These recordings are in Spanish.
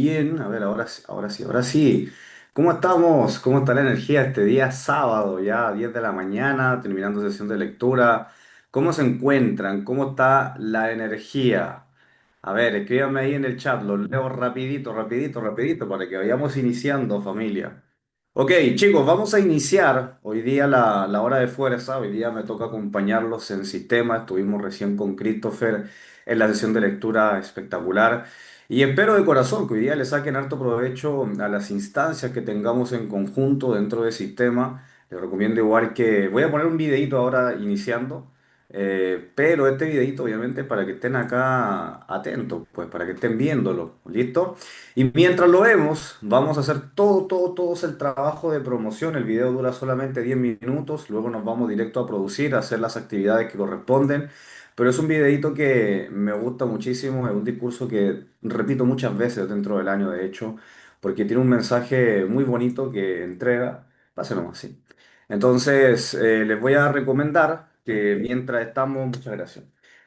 bien. A ver, ahora, ahora sí, ahora sí. ¿Cómo estamos? ¿Cómo está la energía este día sábado, ya 10 de la mañana, terminando sesión de lectura? ¿Cómo se encuentran? ¿Cómo está la energía? A ver, escríbanme ahí en el chat, los leo rapidito, rapidito, rapidito, para que vayamos iniciando, familia. Ok, chicos, vamos a iniciar hoy día la hora de fuerza. Hoy día me toca acompañarlos en sistema. Estuvimos recién con Christopher en la sesión de lectura espectacular. Y espero de corazón que hoy día le saquen harto provecho a las instancias que tengamos en conjunto dentro del sistema. Les recomiendo igual que voy a poner un videito ahora iniciando, pero este videito obviamente para que estén acá atentos, pues para que estén viéndolo. ¿Listo? Y mientras lo vemos, vamos a hacer todo el trabajo de promoción. El video dura solamente 10 minutos, luego nos vamos directo a producir, a hacer las actividades que corresponden. Pero es un videito que me gusta muchísimo, es un discurso que repito muchas veces dentro del año, de hecho, porque tiene un mensaje muy bonito que entrega. Pásenlo así. Entonces, les voy a recomendar que mientras estamos, muchas gracias,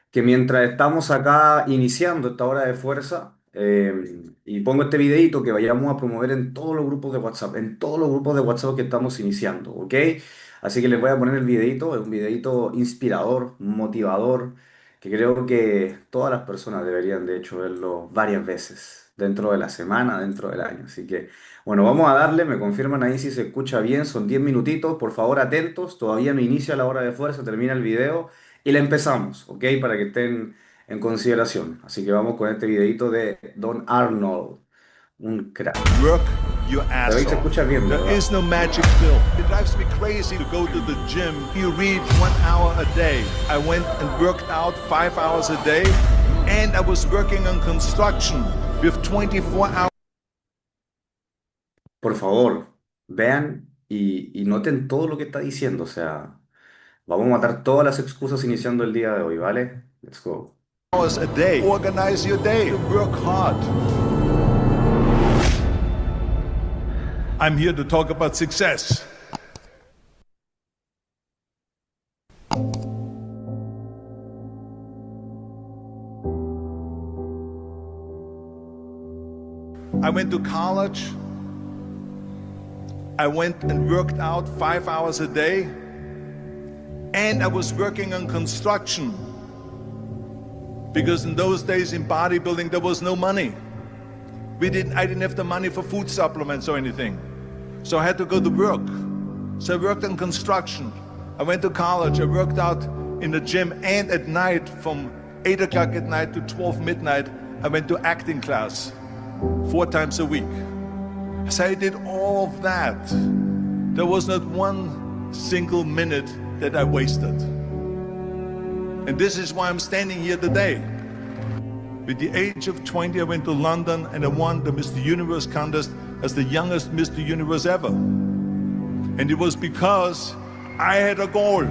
que mientras estamos acá iniciando esta hora de fuerza, y pongo este videito que vayamos a promover en todos los grupos de WhatsApp, en todos los grupos de WhatsApp que estamos iniciando, ¿ok? Así que les voy a poner el videito, es un videito inspirador, motivador, que creo que todas las personas deberían de hecho verlo varias veces, dentro de la semana, dentro del año. Así que, bueno, vamos a darle, me confirman ahí si se escucha bien, son 10 minutitos, por favor atentos, todavía no inicia la hora de fuerza, termina el video y la empezamos, ¿ok? Para que estén en consideración. Así que vamos con este videito de Don Arnold, un crack. Work your Pero ahí ass se off. escucha bien, There ¿verdad? is no magic pill. It drives me crazy to go to the gym. You read 1 hour a day. I went and worked out 5 hours a day, and I was working on construction with 24 hours. Por favor, vean y noten todo lo que está diciendo. O sea, vamos a matar todas las excusas iniciando el día de hoy, ¿vale? Let's go. Hours a day. Organize your day. Work hard. I'm here to talk about success. I went to college. I went and worked out 5 hours a day, and I was working on construction because in those days in bodybuilding there was no money. I didn't have the money for food supplements or anything, so I had to go to work. So I worked on construction. I went to college. I worked out in the gym, and at night from 8 o'clock at night to 12 midnight, I went to acting class 4 times a week. So I did all of that. There was not one single minute that I wasted. And this is why I'm standing here today. With the age of 20, I went to London and I won the Mr. Universe contest as the youngest Mr. Universe ever. And it was because I had a goal.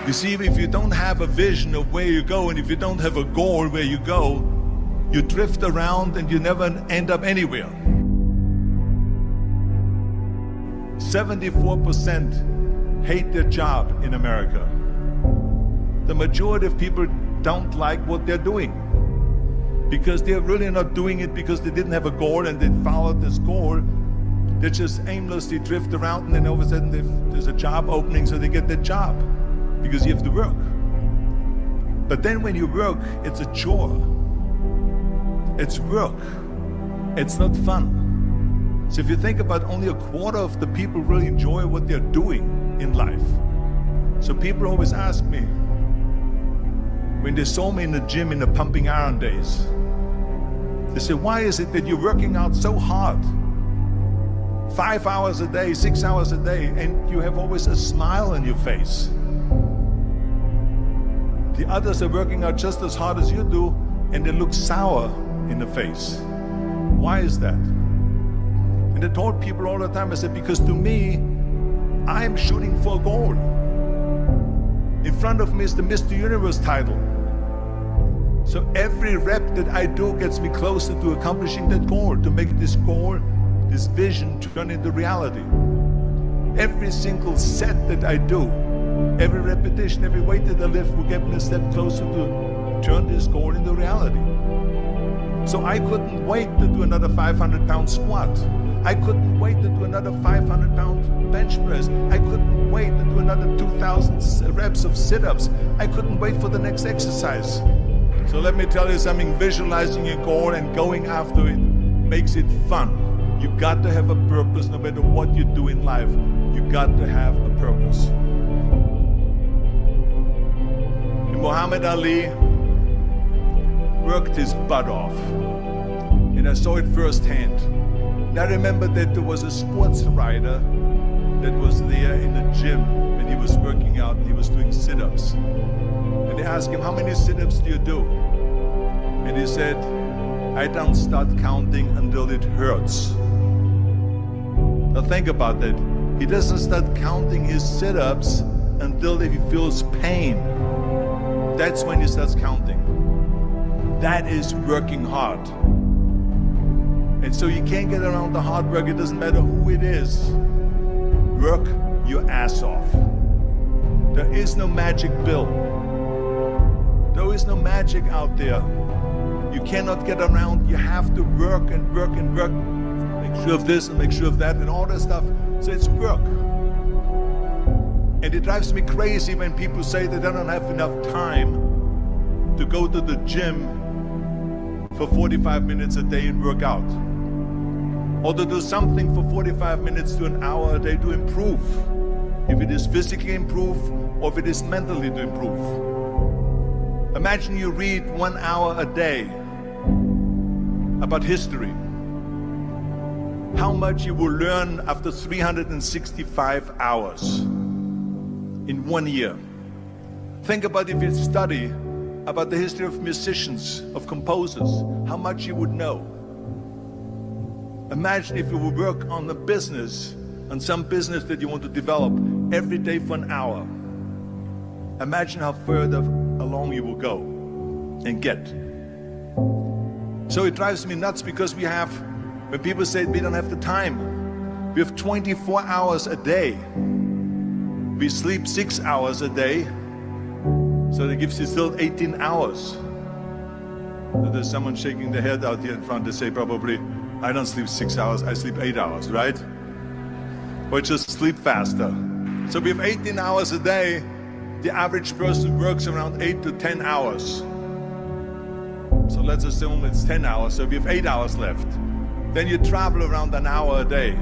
You see, if you don't have a vision of where you go, and if you don't have a goal where you go, you drift around and you never end up anywhere. 74% hate their job in America. The majority of people don't like what they're doing because they're really not doing it because they didn't have a goal and they followed this goal. They just aimlessly drift around, and then all of a sudden there's a job opening, so they get that job because you have to work. But then when you work, it's a chore. It's work. It's not fun. So if you think about, only a quarter of the people really enjoy what they're doing in life. So people always ask me, when they saw me in the gym in the pumping iron days, they say, why is it that you're working out so hard? 5 hours a day, 6 hours a day, and you have always a smile on your face. The others are working out just as hard as you do, and they look sour in the face. Why is that? And I told people all the time, I said, because to me, I'm shooting for a goal. In front of me is the Mr. Universe title. So every rep that I do gets me closer to accomplishing that goal, to make this goal, this vision, turn into reality. Every single set that I do, every repetition, every weight that I lift will get me a step closer to turn this goal into reality. So I couldn't wait to do another 500-pound squat. I couldn't wait to do another 500-pound bench press. I couldn't wait to do another 2,000 reps of sit-ups. I couldn't wait for the next exercise. So let me tell you something, visualizing your goal and going after it makes it fun. You got to have a purpose no matter what you do in life. You got to have a purpose. And Muhammad Ali worked his butt off. And I saw it firsthand. And I remember that there was a sports writer that was there in the gym when he was working out and he was doing sit-ups. And they asked him, how many sit-ups do you do? And he said, I don't start counting until it hurts. Now think about that. He doesn't start counting his sit-ups until he feels pain. That's when he starts counting. That is working hard. And so you can't get around the hard work. It doesn't matter who it is. Work your ass off. There is no magic pill. There is no magic out there. You cannot get around. You have to work and work and work. Make sure of this and make sure of that and all that stuff. So it's work. And it drives me crazy when people say they don't have enough time to go to the gym for 45 minutes a day and work out. Or to do something for 45 minutes to an hour a day to improve. If it is physically improve or if it is mentally to improve. Imagine you read 1 hour a day about history. How much you will learn after 365 hours in 1 year. Think about if you study about the history of musicians, of composers, how much you would know. Imagine if you would work on a business, on some business that you want to develop every day for an hour. Imagine how further along you will go and get. So it drives me nuts because when people say we don't have the time, we have 24 hours a day. We sleep 6 hours a day, so that gives you still 18 hours. So there's someone shaking their head out here in front to say probably, I don't sleep 6 hours, I sleep 8 hours, right? Or just sleep faster. So we have 18 hours a day. The average person works around 8 to 10 hours. So let's assume it's 10 hours, so we have 8 hours left. Then you travel around an hour a day,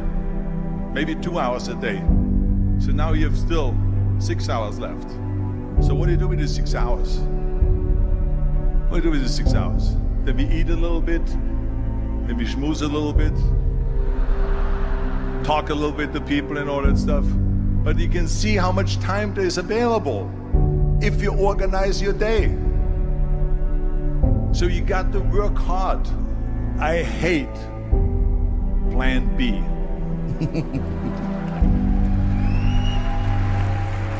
maybe 2 hours a day. So now you have still 6 hours left. So what do you do with the 6 hours? What do you do with the 6 hours? Then we eat a little bit, then we schmooze a little bit, talk a little bit to people and all that stuff. But you can see how much time there is available if you organize your day. So you got to work hard. I hate plan B.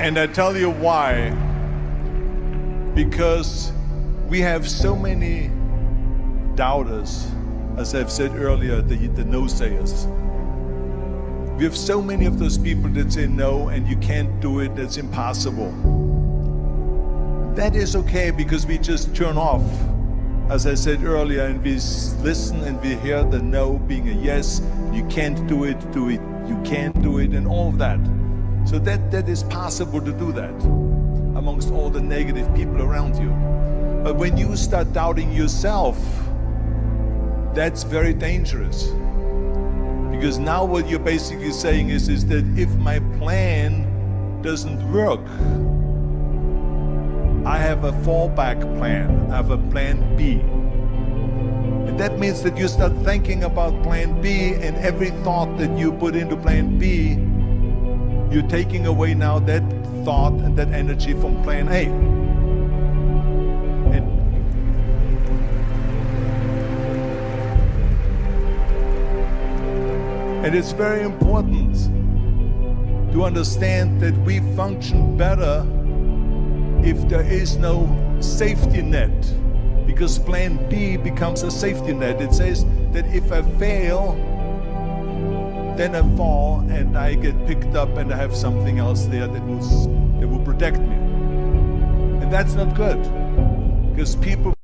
And I tell you why. Because we have so many doubters, as I've said earlier, the no-sayers. We have so many of those people that say no and you can't do it, that's impossible. That is okay because we just turn off, as I said earlier, and we listen and we hear the no being a yes. You can't do it, you can't do it, and all of that. So that is possible to do that amongst all the negative people around you. But when you start doubting yourself, that's very dangerous. Because now what you're basically saying is that if my plan doesn't work, I have a fallback plan, I have a plan B. And that means that you start thinking about plan B, and every thought that you put into plan B, you're taking away now that thought and that energy from plan A. And it's very important to understand that we function better if there is no safety net, because plan B becomes a safety net. It says that if I fail, then I fall and I get picked up and I have something else there that will protect me. And that's not good, because people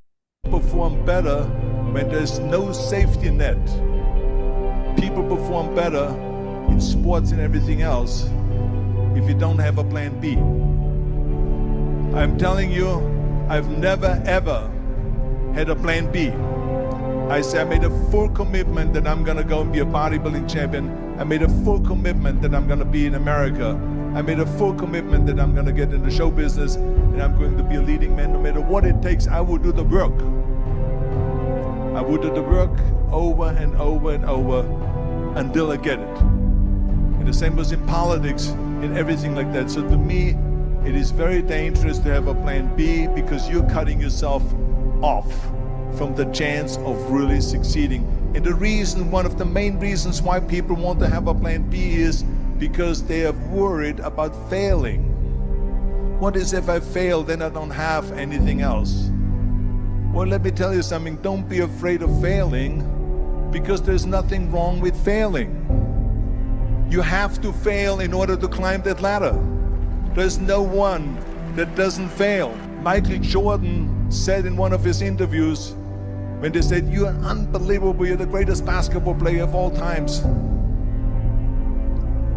perform better when there's no safety net, people perform better in sports and everything else if you don't have a plan B. I'm telling you, I've never ever had a plan B. I said I made a full commitment that I'm gonna go and be a bodybuilding champion. I made a full commitment that I'm gonna be in America. I made a full commitment that I'm gonna get in the show business and I'm going to be a leading man no matter what it takes. I will do the work. I will do the work over and over and over until I get it. And the same was in politics, in everything like that. So to me, it is very dangerous to have a plan B because you're cutting yourself off from the chance of really succeeding. And the reason, one of the main reasons why people want to have a plan B is because they are worried about failing. What is if I fail, then I don't have anything else? Well, let me tell you something, don't be afraid of failing because there's nothing wrong with failing. You have to fail in order to climb that ladder. There's no one that doesn't fail. Michael Jordan said in one of his interviews, when they said, "You're unbelievable, you're the greatest basketball player of all times."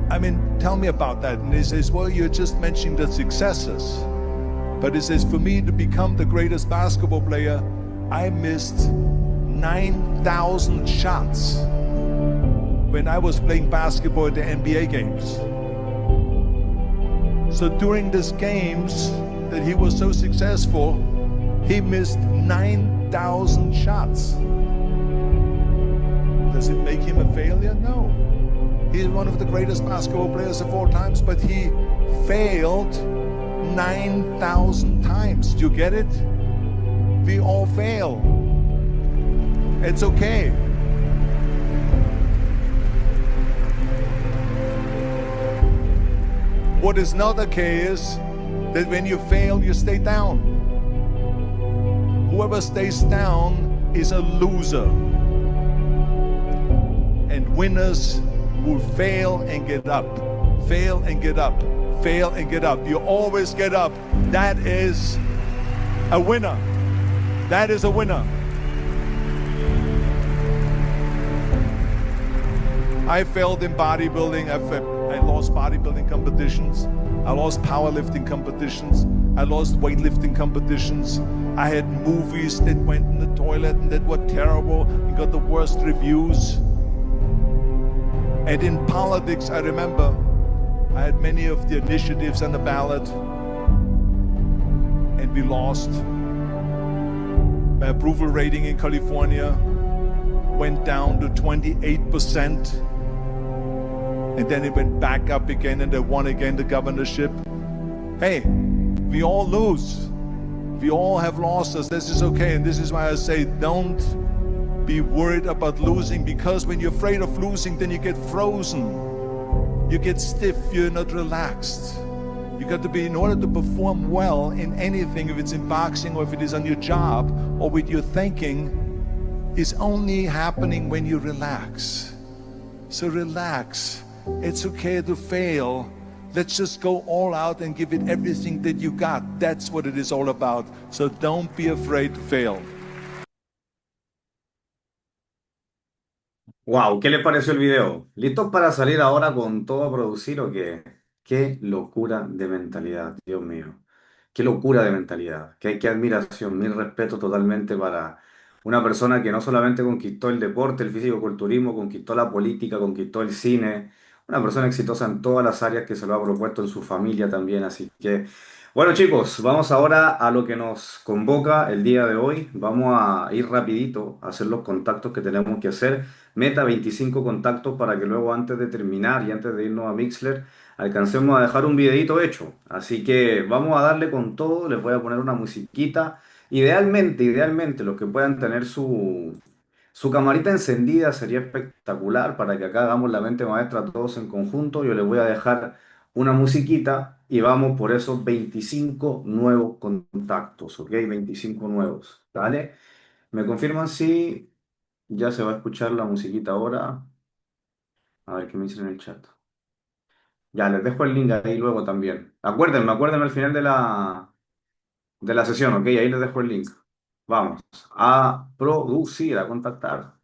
I mean, tell me about that. And he says, well, you're just mentioning the successes. But he says, for me to become the greatest basketball player, I missed 9,000 shots when I was playing basketball at the NBA games. So during these games that he was so successful, he missed 9,000 shots. Does it make him a failure? No. He's one of the greatest basketball players of all times, but he failed 9,000 times. Do you get it? We all fail. It's okay. What is not okay is that when you fail, you stay down. Whoever stays down is a loser. And winners will fail and get up, fail and get up, fail and get up. You always get up. That is a winner. That is a winner. I failed in bodybuilding. I lost bodybuilding competitions. I lost powerlifting competitions. I lost weightlifting competitions. I had movies that went in the toilet and that were terrible and got the worst reviews. And in politics, I remember I had many of the initiatives on the ballot and we lost. My approval rating in California went down to 28%. And then it went back up again and I won again the governorship. Hey, we all lose. We all have losses. This is okay. And this is why I say don't be worried about losing, because when you're afraid of losing, then you get frozen. You get stiff, you're not relaxed. You got to be, in order to perform well in anything, if it's in boxing or if it is on your job or with your thinking, is only happening when you relax. So relax. It's okay to fail. Let's just go all out and give it everything that you got. That's what it is all about. So don't be afraid to fail. Wow, ¿qué les pareció el video? ¿Listos para salir ahora con todo a producir o qué? Qué locura de mentalidad, Dios mío. Qué locura de mentalidad. Qué admiración, mi respeto totalmente para una persona que no solamente conquistó el deporte, el físico-culturismo, conquistó la política, conquistó el cine. Una persona exitosa en todas las áreas que se lo ha propuesto en su familia también. Así que, bueno chicos, vamos ahora a lo que nos convoca el día de hoy. Vamos a ir rapidito a hacer los contactos que tenemos que hacer. Meta 25 contactos para que luego antes de terminar y antes de irnos a Mixler alcancemos a dejar un videito hecho. Así que vamos a darle con todo, les voy a poner una musiquita. Idealmente, los que puedan tener su camarita encendida sería espectacular para que acá hagamos la mente maestra todos en conjunto. Yo les voy a dejar una musiquita y vamos por esos 25 nuevos contactos, ¿ok? 25 nuevos, ¿vale? ¿Me confirman si ya se va a escuchar la musiquita ahora? A ver qué me dicen en el chat. Ya, les dejo el link ahí luego también. Acuérdenme al final de la sesión, ¿ok? Ahí les dejo el link. Vamos a producir, a contactar.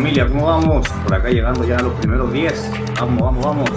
familia, ¿cómo vamos? Por acá llegando ya a los primeros 10. Vamos, vamos, vamos.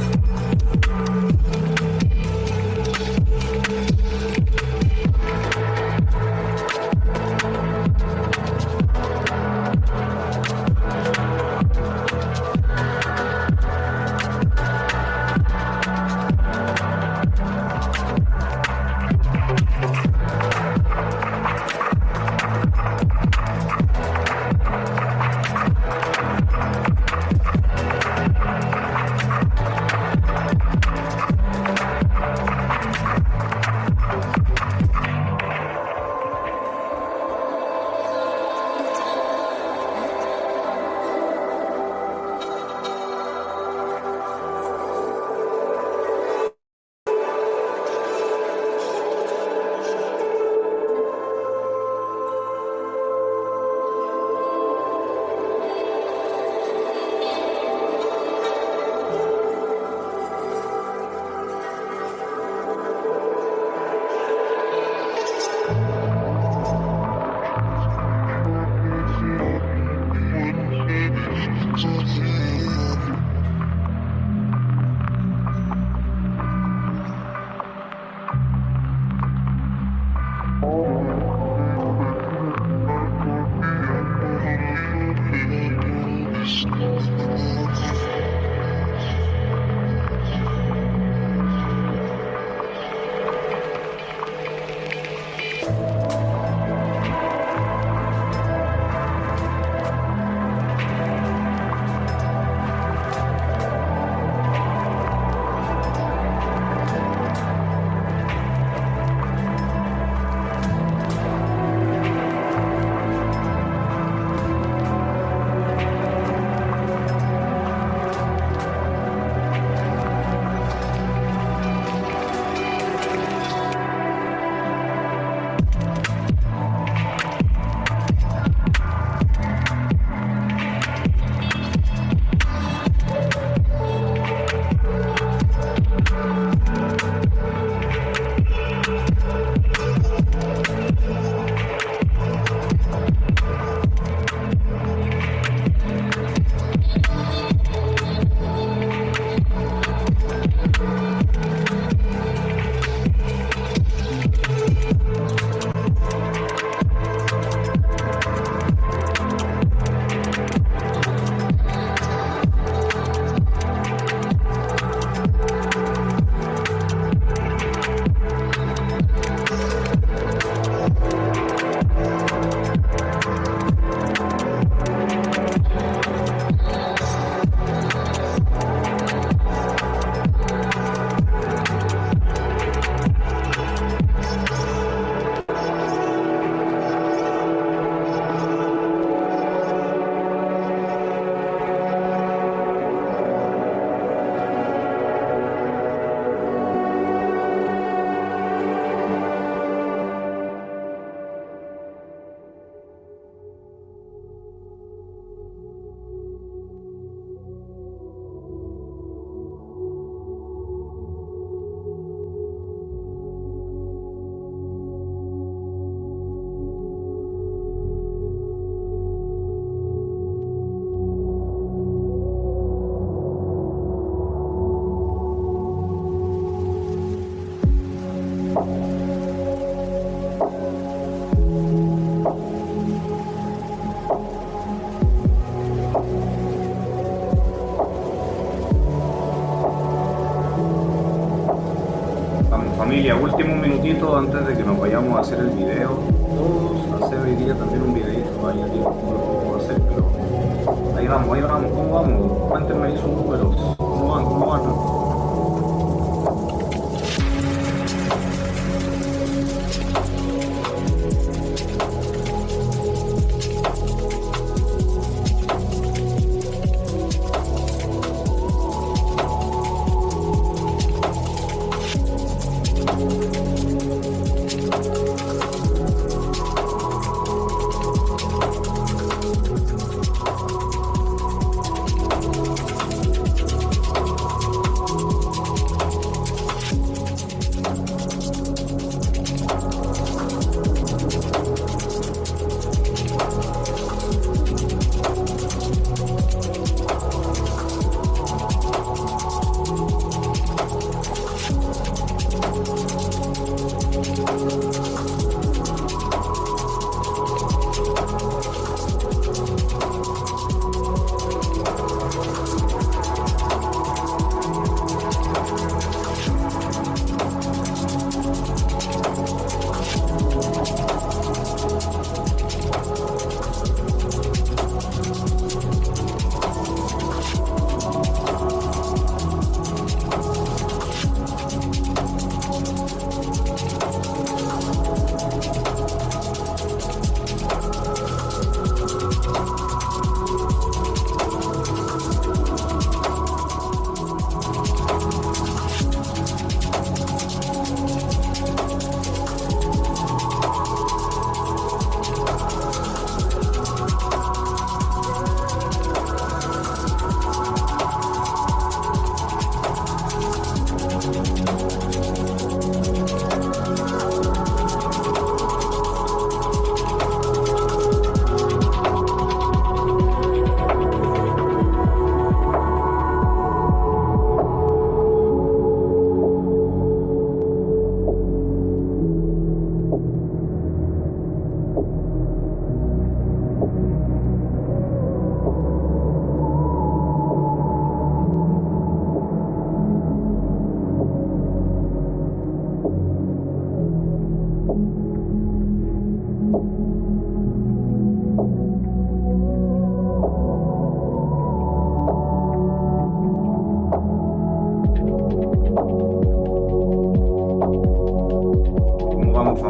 Familia, último minutito antes de que nos vayamos a hacer el video. Todos hacer hoy día también un videito. Ahí aquí no lo puedo hacer, pero ahí vamos, ahí vamos. ¿Cómo vamos? Cuéntenme ahí sus números. ¿Cómo van? ¿Cómo van?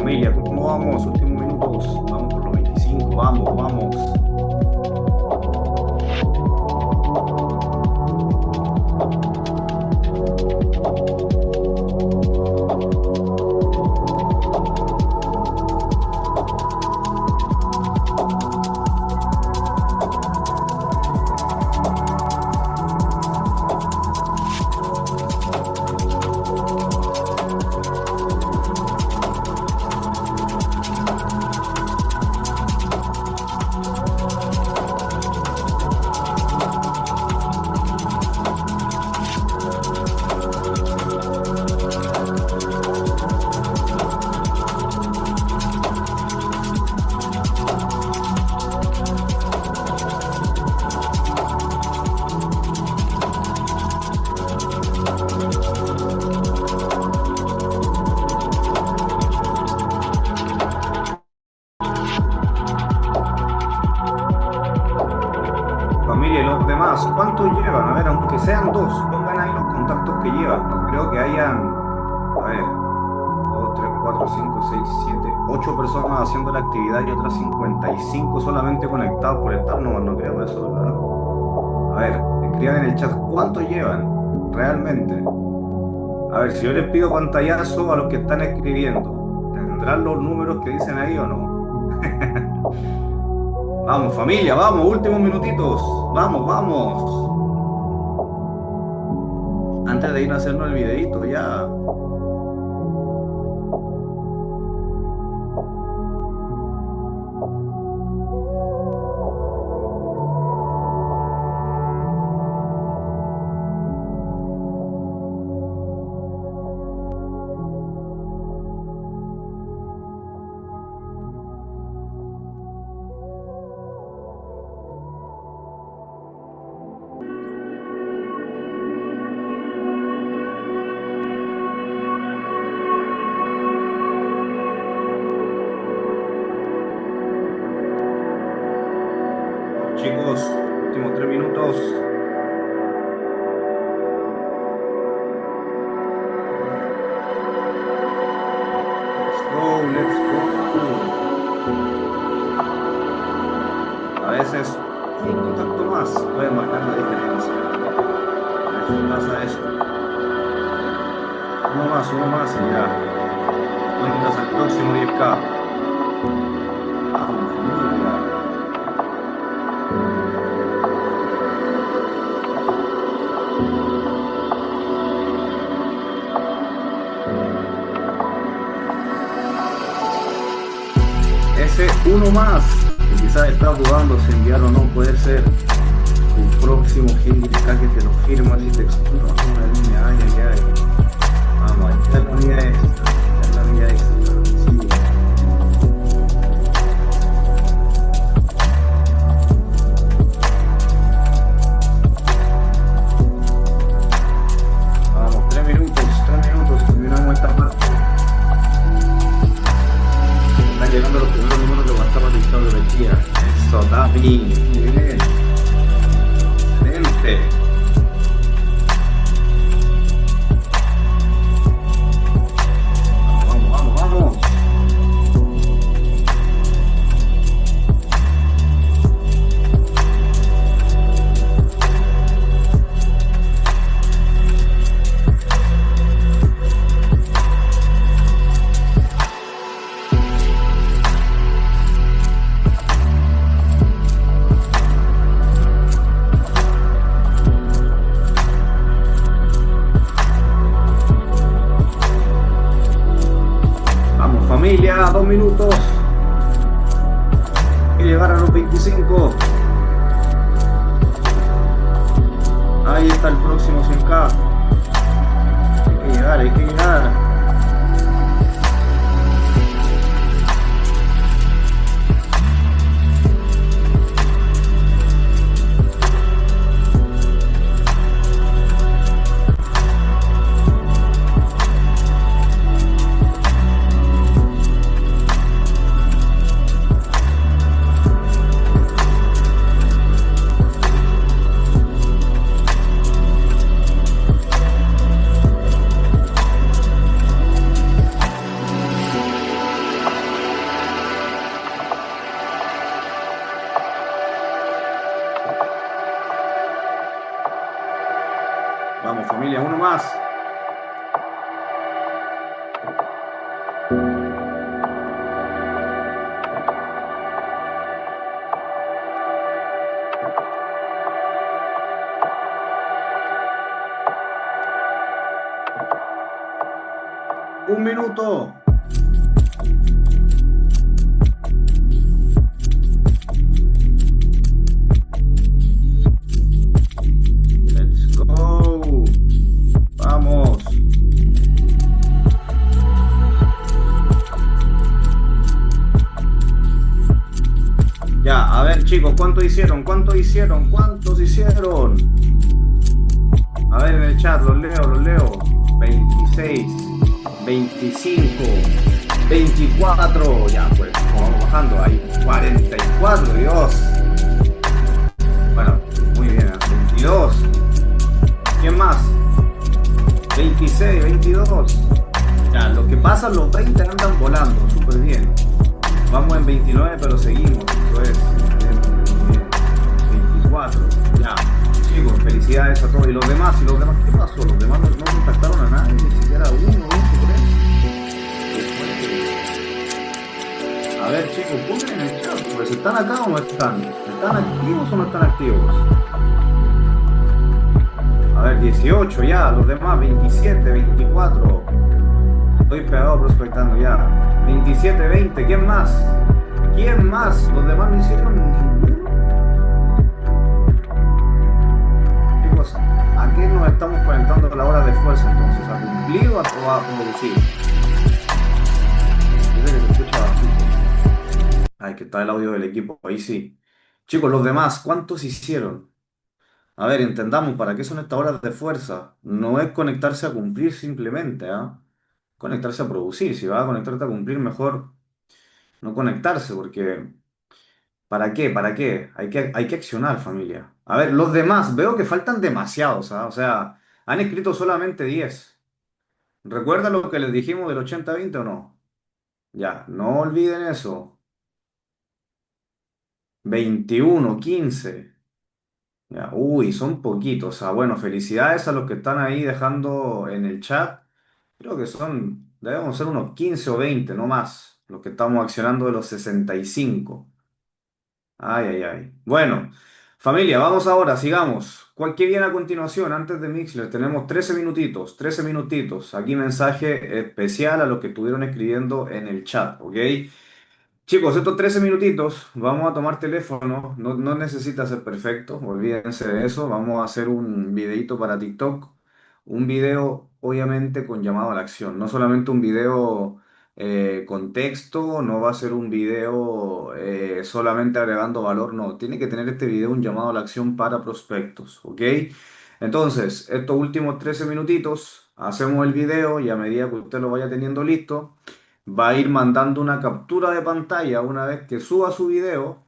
familia, ¿cómo vamos? Últimos minutos, vamos por los 25, vamos, vamos. Familia y los demás, ¿cuántos llevan? A ver, aunque sean dos, pongan ahí los contactos que llevan. No creo que hayan, a ver, 2, 3, 4, 5, 6, 7, 8 personas haciendo la actividad y otras 55 solamente conectados por estar, no, no creo eso, ¿verdad? A ver, escriban en el chat cuántos llevan realmente. A ver, si yo les pido pantallazo a los que están escribiendo, ¿tendrán los números que dicen ahí o no? Vamos, familia, vamos, últimos minutitos. Vamos, vamos. Antes de ir a hacernos el videito ya. Chicos, últimos 3 minutos. Let's go, let's go. A veces un contacto más puede marcar la diferencia. A veces pasa eso. Uno más y ya. Cuentas al próximo 10K. Vamos, familia. Ese uno más, que quizás está dudando si enviar o no, puede ser tu próximo Hendrix que te lo firmas y te explota una línea. Ay, ay, ay. Vamos, esta es la mía extra. Esta es la mía extra. Sí. Vamos, 3 minutos, terminamos esta parte. Están llegando los primeros números de WhatsApp de energía. Eso, está bien, bien. Excelente. Vamos, vamos, vamos. Familia, 2 minutos y llegar a los 25. Ahí está el próximo 100K. Hay que llegar, hay que llegar. más? Un minuto. Let's go. Vamos. Ya, a ver, chicos, ¿cuánto hicieron? ¿Cuánto hicieron? ¿Cuántos hicieron? A ver en el chat, los leo, los leo. 26, 25, 24. Ya, pues, como vamos bajando. Ahí, 44, Dios. Bueno, muy bien, ¿eh? 22. ¿Quién más? 26, 22. Ya, lo que pasa, los 20 andan volando, súper bien. Vamos en 29, pero seguimos. Eso es. Excelente, muy bien. 24. Ya. Chicos, felicidades a todos. ¿Y los demás? ¿Y los demás? ¿Qué pasó? Los demás no contactaron a nadie, ni siquiera uno, dos, tres. ¿Qué fue? A ver, chicos, pongan en el chat, pues, ¿están acá o no están? ¿Están activos o no están activos? A ver, 18 ya, los demás, 27, 24. Estoy pegado prospectando ya. 27, 20, ¿quién más? ¿Quién más? ¿Los demás no hicieron ninguno? Chicos, ¿a qué nos estamos conectando a la hora de fuerza entonces? ¿A cumplir o a producir? Dice que se escucha bajito. Ay, que está el audio del equipo, ahí sí. Chicos, los demás, ¿cuántos hicieron? A ver, entendamos, ¿para qué son estas horas de fuerza? No es conectarse a cumplir simplemente, ¿ah? Conectarse a producir. Si vas a conectarte a cumplir, mejor no conectarse, porque ¿para qué? ¿Para qué? Hay que accionar, familia. A ver, los demás, veo que faltan demasiados, ¿ah? O sea, han escrito solamente 10. ¿Recuerdan lo que les dijimos del 80-20 o no? Ya, no olviden eso. 21, 15. Ya, uy, son poquitos. Ah, bueno, felicidades a los que están ahí dejando en el chat. Creo que debemos ser unos 15 o 20, no más, los que estamos accionando de los 65. Ay, ay, ay. Bueno, familia, vamos ahora, sigamos. ¿Qué viene a continuación? Antes de Mixler, tenemos 13 minutitos, 13 minutitos. Aquí mensaje especial a los que estuvieron escribiendo en el chat, ¿ok? Chicos, estos 13 minutitos vamos a tomar teléfono, no necesita ser perfecto, olvídense de eso, vamos a hacer un videito para TikTok, un video obviamente con llamado a la acción, no solamente un video con texto, no va a ser un video solamente agregando valor, no, tiene que tener este video un llamado a la acción para prospectos, ¿ok? Entonces, estos últimos 13 minutitos, hacemos el video y a medida que usted lo vaya teniendo listo, va a ir mandando una captura de pantalla una vez que suba su video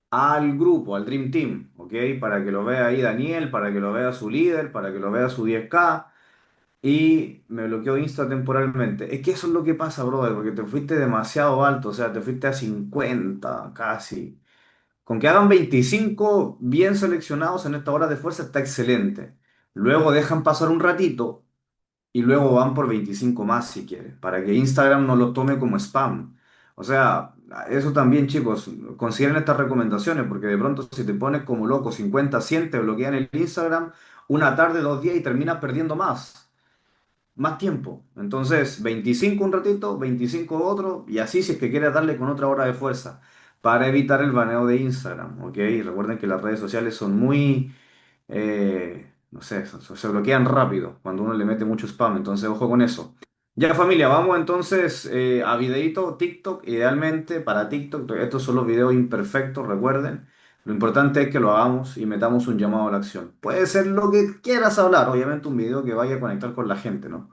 al grupo, al Dream Team, ¿ok? Para que lo vea ahí Daniel, para que lo vea su líder, para que lo vea su 10K y me bloqueó Insta temporalmente. Es que eso es lo que pasa, brother, porque te fuiste demasiado alto, o sea, te fuiste a 50 casi. Con que hagan 25 bien seleccionados en esta hora de fuerza está excelente. Luego dejan pasar un ratito y luego van por 25 más si quieres, para que Instagram no lo tome como spam. O sea, eso también, chicos, consideren estas recomendaciones, porque de pronto si te pones como loco 50 100 te bloquean el Instagram una tarde, 2 días y terminas perdiendo más tiempo. Entonces, 25 un ratito, 25 otro, y así si es que quieres darle con otra hora de fuerza, para evitar el baneo de Instagram, ¿ok? Recuerden que las redes sociales son muy no sé, se bloquean rápido cuando uno le mete mucho spam, entonces ojo con eso. Ya familia, vamos entonces a videito TikTok, idealmente para TikTok, estos son los videos imperfectos, recuerden. Lo importante es que lo hagamos y metamos un llamado a la acción. Puede ser lo que quieras hablar, obviamente un video que vaya a conectar con la gente, ¿no?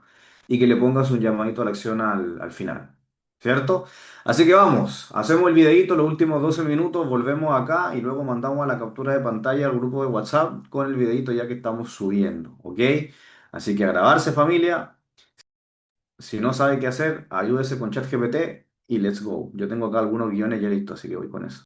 Y que le pongas un llamadito a la acción al final, ¿cierto? Así que vamos, hacemos el videíto los últimos 12 minutos, volvemos acá y luego mandamos a la captura de pantalla al grupo de WhatsApp con el videíto ya que estamos subiendo, ¿ok? Así que a grabarse familia, si no sabe qué hacer, ayúdese con ChatGPT y let's go. Yo tengo acá algunos guiones ya listos, así que voy con eso.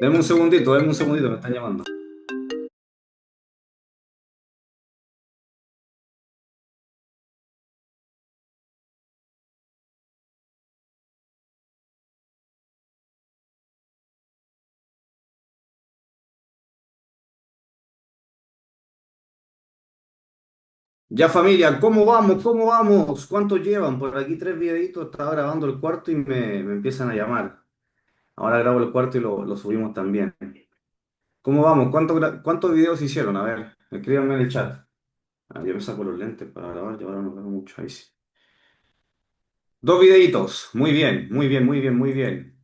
denme un segundito, me están llamando. Ya familia, ¿cómo vamos? ¿Cómo vamos? ¿Cuántos llevan? Por aquí tres videitos, estaba grabando el cuarto y me empiezan a llamar. Ahora grabo el cuarto y lo subimos también. ¿Cómo vamos? ¿Cuántos videos hicieron? A ver, escríbanme en el chat. Ah, yo me saco los lentes para grabar, yo ahora no veo mucho. Ahí sí. Dos videitos. Muy bien, muy bien, muy bien, muy bien.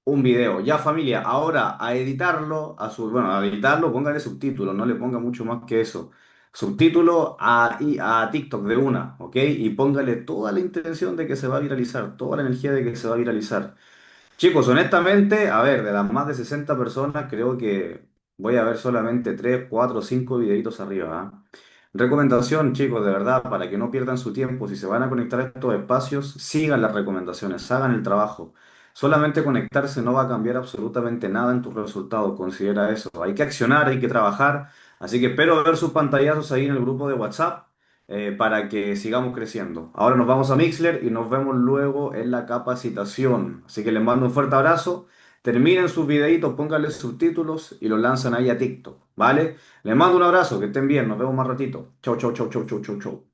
Un video. Ya familia, ahora a editarlo, bueno, a editarlo, póngale subtítulos, no le ponga mucho más que eso. Subtítulo a TikTok de una, ¿ok? Y póngale toda la intención de que se va a viralizar, toda la energía de que se va a viralizar. Chicos, honestamente, a ver, de las más de 60 personas, creo que voy a ver solamente 3, 4, 5 videitos arriba. ¿Ah? Recomendación, chicos, de verdad, para que no pierdan su tiempo, si se van a conectar a estos espacios, sigan las recomendaciones, hagan el trabajo. Solamente conectarse no va a cambiar absolutamente nada en tus resultados, considera eso. Hay que accionar, hay que trabajar, así que espero ver sus pantallazos ahí en el grupo de WhatsApp para que sigamos creciendo. Ahora nos vamos a Mixler y nos vemos luego en la capacitación. Así que les mando un fuerte abrazo. Terminen sus videitos, pónganle subtítulos y los lanzan ahí a TikTok, ¿vale? Les mando un abrazo, que estén bien, nos vemos más ratito. Chau, chau, chau, chau, chau, chau, chau.